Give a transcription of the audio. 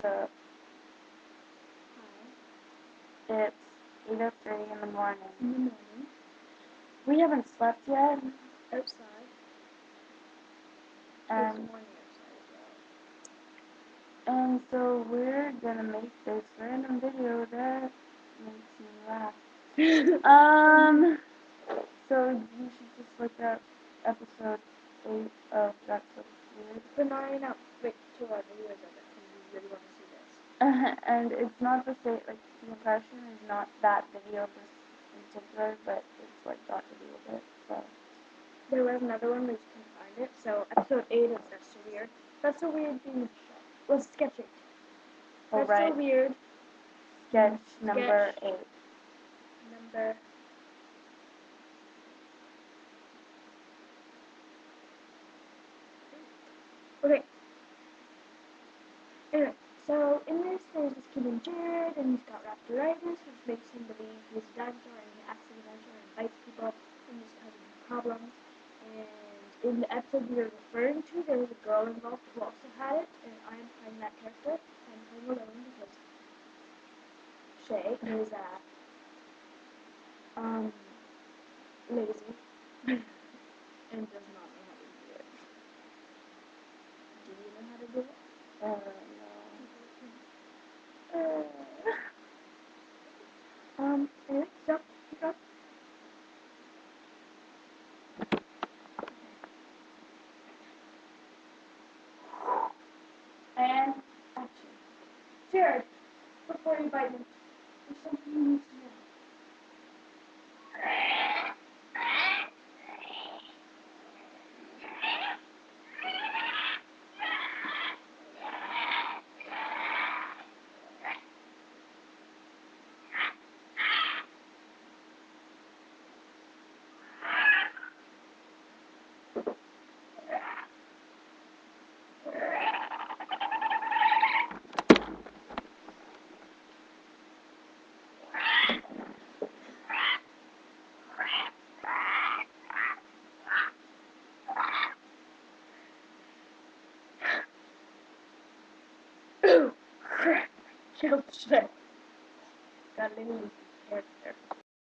up? Hi. It's 8:03 in the morning. In the morning. We haven't slept yet. Outside. It's And, morning outside as well. and so we're gonna make this random video that makes me laugh. So you should just look up episode 8 of That's So Weird. But not right now. Wait, 2 hours videos of it, because we really want to see this. And it's not the same, like, the impression is not that video in particular, but it's, like, got to do with it, so. There was another one, we just couldn't find it. So, episode 8 is That's So Weird. That's So Weird was sketch 8. Oh, That's right. So Weird. Sketch number 8. Number... Okay. Anyway, so in this, there's this kid named Jared, and he's got raptoritis, which makes him believe he's a dinosaur, and he acts like a dinosaur and bites people, and just causing him problems. And in the episode we were referring to, there was a girl involved who also had it, and I'm playing that character. I'm playing alone because Shay is lazy and does not know how to do it. Do you know how to do it? No. Anyway, so, keep up. And action. Jared, before you bite me, there's something you need to know. Killed Shay. Got an English character.